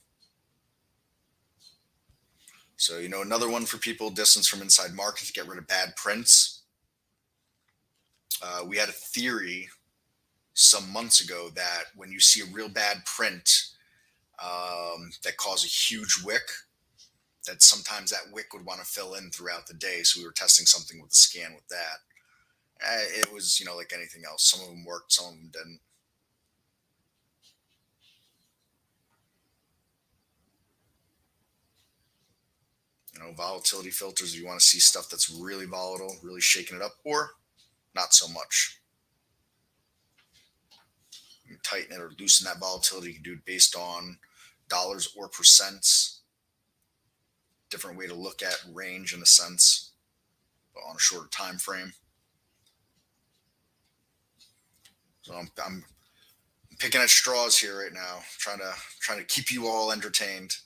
So, another one for people, distance from inside market to get rid of bad prints. We had a theory some months ago that when you see a real bad print that causes a huge wick, that sometimes that wick would want to fill in throughout the day. So we were testing something with the scan with that. It was, like anything else. Some of them worked, some of them didn't. Volatility filters, you want to see stuff that's really volatile, really shaking it up, or not so much. You tighten it or loosen that volatility. You can do it based on dollars or percents. Different way to look at range in a sense, but on a shorter time frame. So I'm picking at straws here right now, trying to keep you all entertained.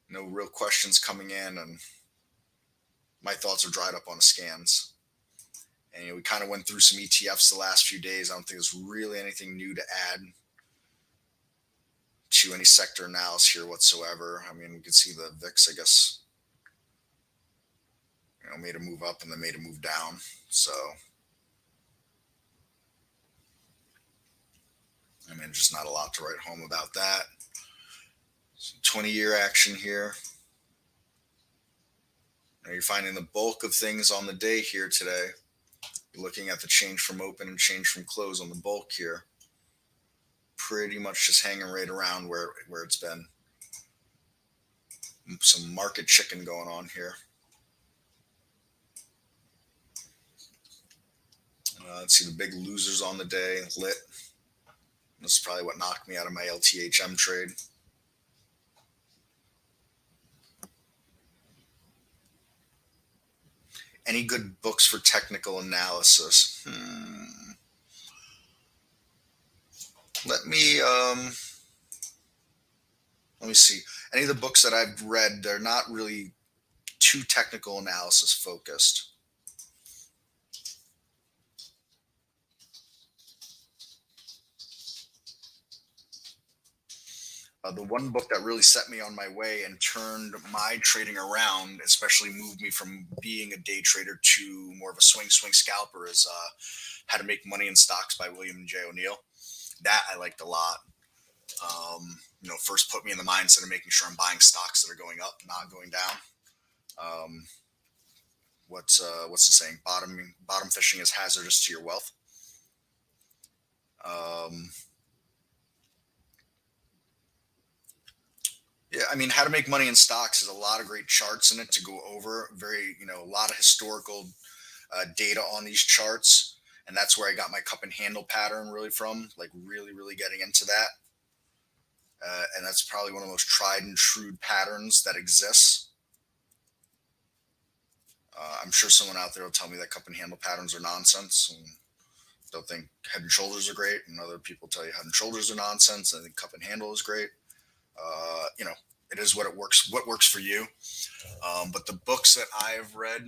No real questions coming in, and my thoughts are dried up on the scans. And we kind of went through some ETFs the last few days. I don't think there's really anything new to add to any sector analysis here whatsoever. I mean, we can see the VIX, I guess, made a move up and then made a move down. So, I mean, just not a lot to write home about that. 20-year action here. Now you're finding the bulk of things on the day here today. You're looking at the change from open and change from close on the bulk here. Pretty much just hanging right around where it's been. Some market chicken going on here. Let's see the big losers on the day. Lit. This is probably what knocked me out of my LTHM trade. Any good books for technical analysis? Let me see. Any of the books that I've read, they're not really too technical analysis focused. The one book that really set me on my way and turned my trading around, especially moved me from being a day trader to more of a swing scalper, is How to Make Money in Stocks by William J. O'Neill. That I liked a lot. First put me in the mindset of making sure I'm buying stocks that are going up, not going down. What's the saying? Bottom fishing is hazardous to your wealth. Yeah, I mean, How to Make Money in Stocks has a lot of great charts in it to go over. A lot of historical data on these charts. And that's where I got my cup and handle pattern really from, like really, really getting into that. And that's probably one of the most tried and true patterns that exists. I'm sure someone out there will tell me that cup and handle patterns are nonsense. And they'll think Head and Shoulders are great. And other people tell you Head and Shoulders are nonsense. I think cup and handle is great. It is what works for you. But the books that I've read,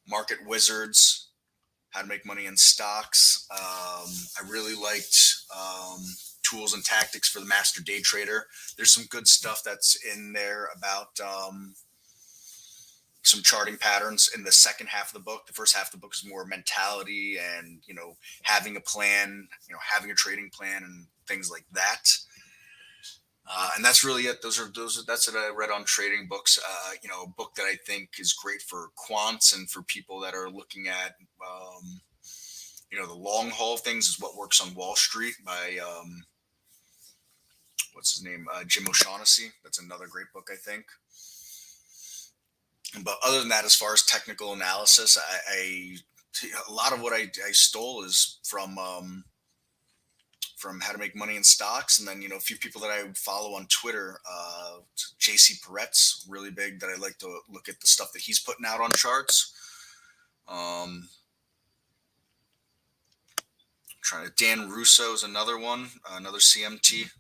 Market Wizards, How to Make Money in Stocks. I really liked Tools and Tactics for the Master Day Trader. There's some good stuff that's in there about some charting patterns in the second half of the book. The first half of the book is more mentality and, having a plan, having a trading plan and things like that. And that's really it. That's what I read on trading books. A book that I think is great for quants and for people that are looking at, the long haul things is What Works on Wall Street by, what's his name? Jim O'Shaughnessy. That's another great book, I think. But other than that, as far as technical analysis, a lot of what I stole is from How to Make Money in Stocks. And then, a few people that I follow on Twitter, JC Peretz, really big, that I like to look at the stuff that he's putting out on charts. Dan Russo is another one, another CMT.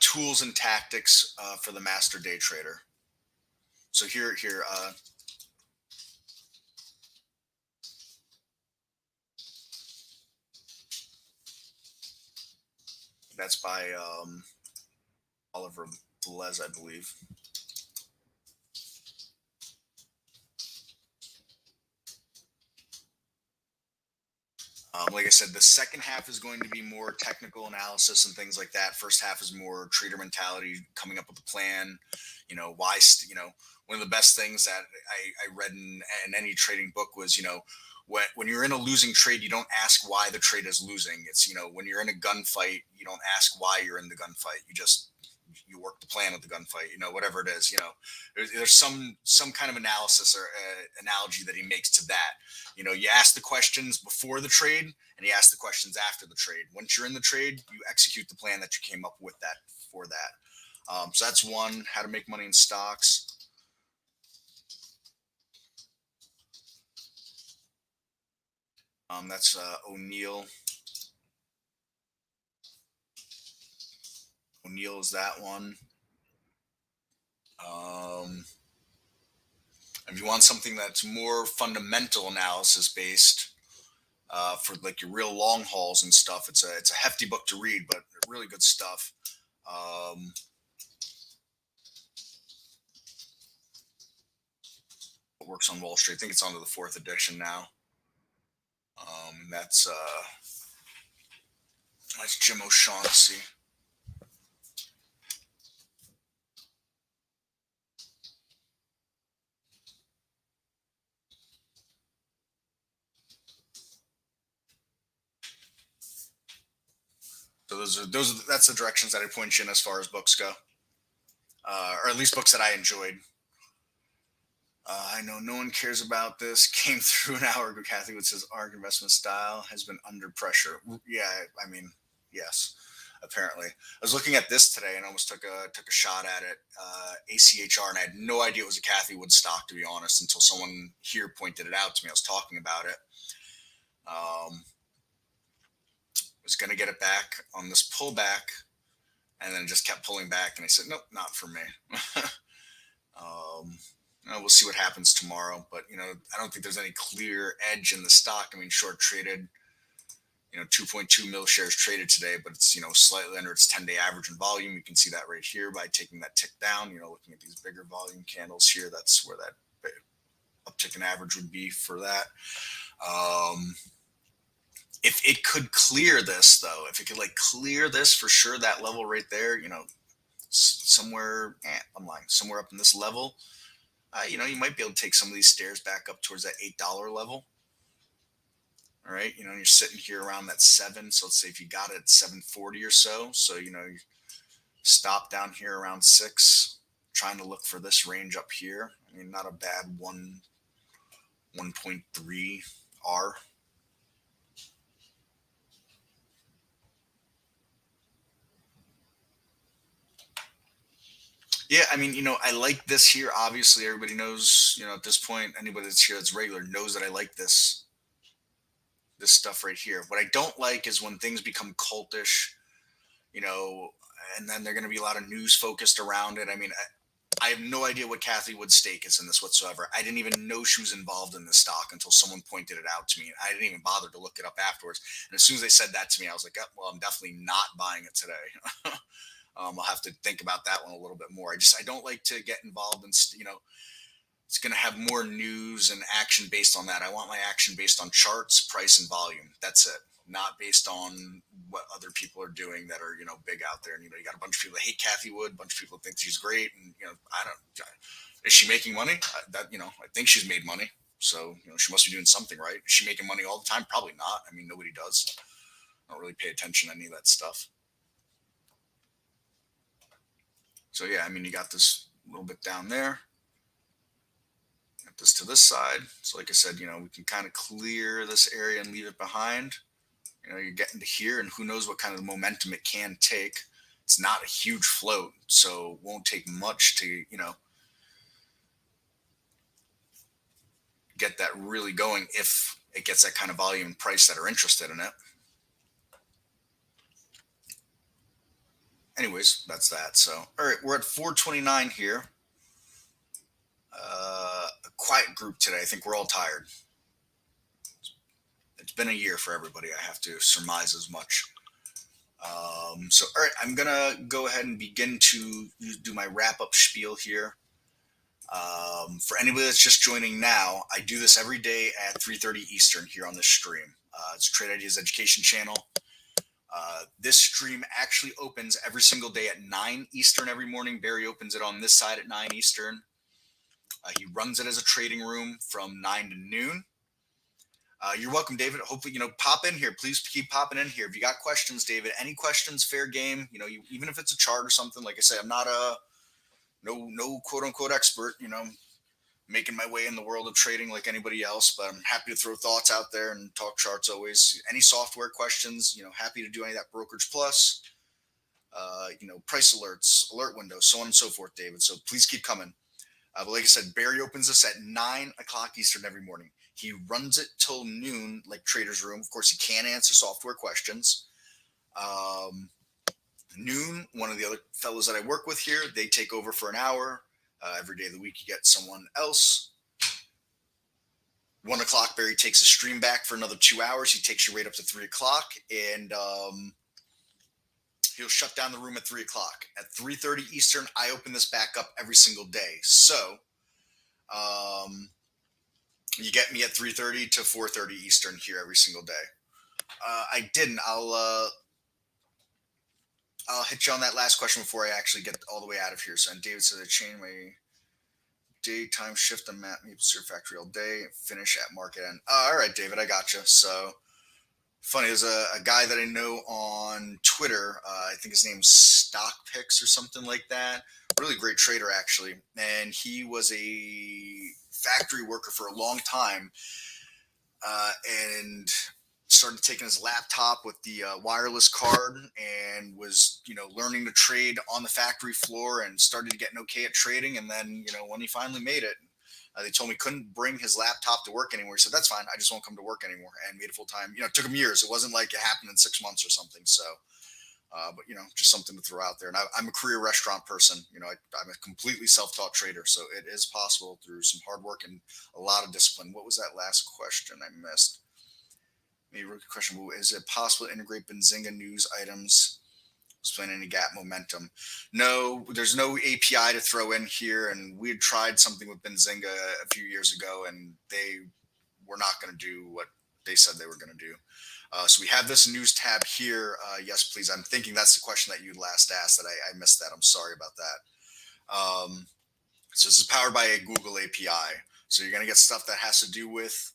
Tools and Tactics for the Master Day Trader. So here, that's by Oliver Velez, I believe. Like I said, the second half is going to be more technical analysis and things like that. First half is more trader mentality, coming up with a plan. Why? One of the best things that I read in any trading book was, when you're in a losing trade, you don't ask why the trade is losing. It's, when you're in a gunfight, you don't ask why you're in the gunfight. You work the plan of the gunfight, whatever it is. There's some kind of analysis or analogy that he makes to that. You ask the questions before the trade and you ask the questions after the trade. Once you're in the trade, you execute the plan that you came up with that for that. So that's one, how to make money in stocks. That's O'Neill. O'Neill is that one. Um, if you want something that's more fundamental analysis based, for like your real long hauls and stuff, it's a hefty book to read, but really good stuff. Um, Works on Wall Street. I think it's on to the fourth edition now. That's Jim O'Shaughnessy. So that's the directions that I point you in as far as books go, or at least books that I enjoyed. I know no one cares about this. Came through an hour ago. Kathy Wood says ARG investment style has been under pressure. Yeah, I mean, yes, apparently. I was looking at this today and almost took a shot at it. ACHR, and I had no idea it was a Kathy Wood stock, to be honest, until someone here pointed it out to me. I was talking about it. Was going to get it back on this pullback, and then just kept pulling back. And I said, nope, not for me. We'll see what happens tomorrow, but I don't think there's any clear edge in the stock. I mean, short traded, 2.2 mil shares traded today, but it's slightly under its 10-day average in volume. You can see that right here by taking that tick down. Looking at these bigger volume candles here, that's where that uptick in average would be for that. If it could clear this, though, if it could clear this for sure, that level right there, somewhere, I'm lying, somewhere up in this level, you might be able to take some of these stairs back up towards that $8 level. All right. You're sitting here around that 7. So let's say if you got it at 740 or so. So, you stop down here around 6, trying to look for this range up here. I mean, not a bad 1.3 R. Yeah, I mean, I like this here. Obviously, everybody knows, at this point, anybody that's here that's regular knows that I like this stuff right here. What I don't like is when things become cultish, and then they're going to be a lot of news focused around it. I mean, I have no idea what Kathy Wood's stake is in this whatsoever. I didn't even know she was involved in this stock until someone pointed it out to me. I didn't even bother to look it up afterwards. And as soon as they said that to me, I was like, oh, well, I'm definitely not buying it today. I'll have to think about that one a little bit more. I don't like to get involved in, it's going to have more news and action based on that. I want my action based on charts, price, and volume. That's it. Not based on what other people are doing that are, big out there. And, you got a bunch of people that hate Kathy Wood, a bunch of people think she's great. And, is she making money? I think she's made money. So, she must be doing something right. Is she making money all the time? Probably not. I mean, nobody does. I don't really pay attention to any of that stuff. So, yeah, I mean, you got this little bit down there. Got this to this side. So, like I said, we can kind of clear this area and leave it behind. You're getting to here, and who knows what kind of momentum it can take. It's not a huge float, so it won't take much to, get that really going if it gets that kind of volume and price that are interested in it. Anyways, that's that. So, all right, we're at 429 here. A quiet group today. I think we're all tired. It's been a year for everybody. I have to surmise as much. So, all right, I'm going to go ahead and begin to do my wrap-up spiel here. For anybody that's just joining now, I do this every day at 3:30 Eastern here on this stream. It's Trade Ideas Education Channel. This stream actually opens every single day at 9 Eastern every morning. Barry opens it on this side at 9 Eastern. He runs it as a trading room from 9 to noon. You're welcome, David. Hopefully, pop in here. Please keep popping in here. If you got questions, David, any questions, fair game. Even if it's a chart or something, like I say, I'm not a no quote unquote expert, making my way in the world of trading like anybody else, but I'm happy to throw thoughts out there and talk charts always. Any software questions, happy to do any of that brokerage plus, price alerts, alert windows, so on and so forth, David. So please keep coming. But like I said, Barry opens us at 9 o'clock Eastern every morning. He runs it till noon, like Trader's Room. Of course, he can answer software questions. Noon, one of the other fellows that I work with here, they take over for an hour. Every day of the week, you get someone else. 1 o'clock, Barry takes the stream back for another 2 hours. He takes you right up to 3 o'clock, and he'll shut down the room at 3 o'clock. At 3:30 Eastern, I open this back up every single day. So you get me at 3:30 to 4:30 Eastern here every single day. I didn't. I'll hit you on that last question before I actually get all the way out of here. So, and David says I change my daytime shift on Maple Syrup Factory all day, finish at market end. All right, David, I got you. So funny, there's a guy that I know on Twitter. I think his name's Stock Picks or something like that. Really great trader, actually. And he was a factory worker for a long time, and started taking his laptop with the wireless card and was, learning to trade on the factory floor and started to get an okay at trading. And then, when he finally made it, they told me he couldn't bring his laptop to work anymore. He said, that's fine. I just won't come to work anymore, and made it full time. It took him years. It wasn't like it happened in 6 months or something. So, but, just something to throw out there. And I'm a career restaurant person. I'm a completely self-taught trader. So it is possible through some hard work and a lot of discipline. What was that last question I missed? Maybe a question. Is it possible to integrate Benzinga news items? Explain any gap momentum. No, there's no API to throw in here. And we had tried something with Benzinga a few years ago, and they were not going to do what they said they were going to do. So we have this news tab here. Yes, please. I'm thinking that's the question that you last asked that I missed that. I'm sorry about that. So this is powered by a Google API. So you're going to get stuff that has to do with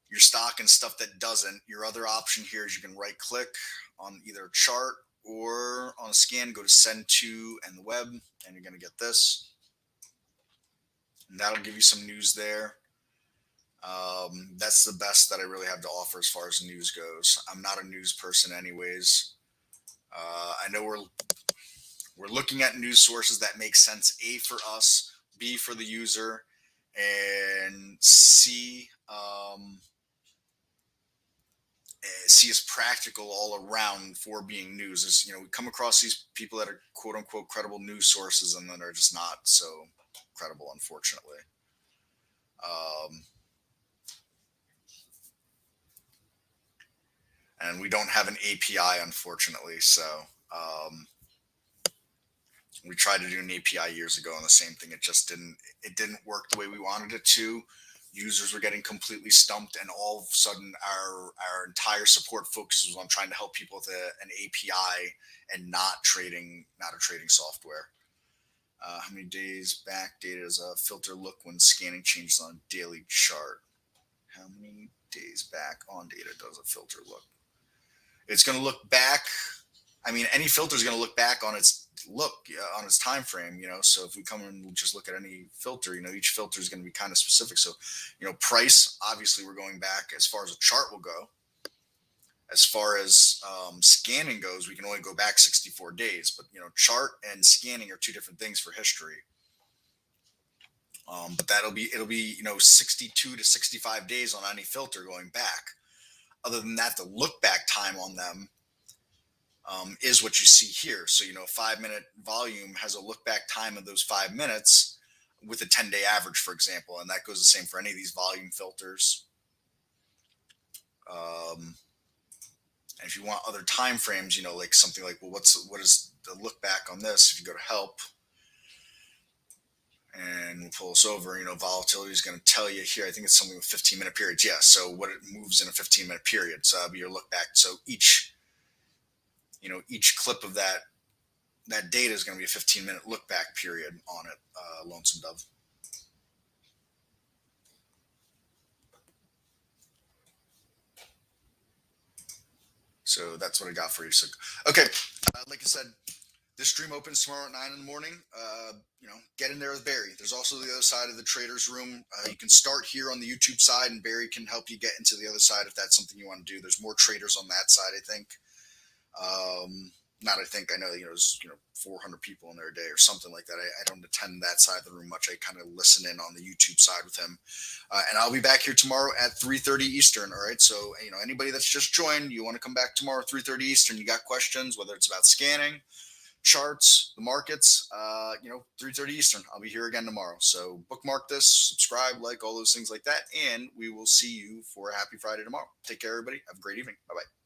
your stock and stuff that doesn't. Your other option here is you can right click on either a chart or on a scan, go to send to and the web, and you're going to get this. And that'll give you some news there. That's the best that I really have to offer as far as news goes. I'm not a news person anyways. I know we're looking at news sources that make sense, A, for us, B, for the user, and C is practical all around for being news. Is, we come across these people that are quote unquote credible news sources, and then they're just not so credible, unfortunately. And we don't have an API, unfortunately. So we tried to do an API years ago, and the same thing. It didn't work the way we wanted it to. Users were getting completely stumped, and all of a sudden our entire support focuses on trying to help people with an API and not a trading software. How many days backdated does a filter look when scanning changes on a daily chart? How many days back on data does a filter look? It's going to look back. I mean, any filter is going to look back on its on its time frame, so if we come and just look at any filter, each filter is going to be kind of specific. So, price, obviously we're going back as far as a chart will go. As far as scanning goes, we can only go back 64 days, but chart and scanning are two different things for history. But it'll be 62 to 65 days on any filter going back. Other than that, the look back time on them is what you see here. So, a 5-minute volume has a look back time of those 5 minutes with a 10-day average, for example. And that goes the same for any of these volume filters. And if you want other time frames, like something like, well, what is the look back on this? If you go to help, And we'll pull this over. Volatility is going to tell you here. I think it's something with 15-minute periods. Yeah. So what it moves in a 15-minute period. So that'll be your look back. So each clip of that data is going to be a 15-minute look back period on it. Lonesome Dove. So that's what I got for you. So, okay. Like I said, this stream opens tomorrow at 9 in the morning. Get in there with Barry. There's also the other side of the traders room. You can start here on the YouTube side, and Barry can help you get into the other side if that's something you want to do. There's more traders on that side, I think. I know, there's 400 people in there a day or something like that. I don't attend that side of the room much. I kind of listen in on the YouTube side with him. And I'll be back here tomorrow at 3:30 Eastern. All right. So, anybody that's just joined, you want to come back tomorrow, 3:30 Eastern, you got questions, whether it's about scanning, charts, the markets, 3:30 Eastern. I'll be here again tomorrow. So bookmark this, subscribe, like all those things like that. And we will see you for a happy Friday tomorrow. Take care, everybody. Have a great evening. Bye-bye.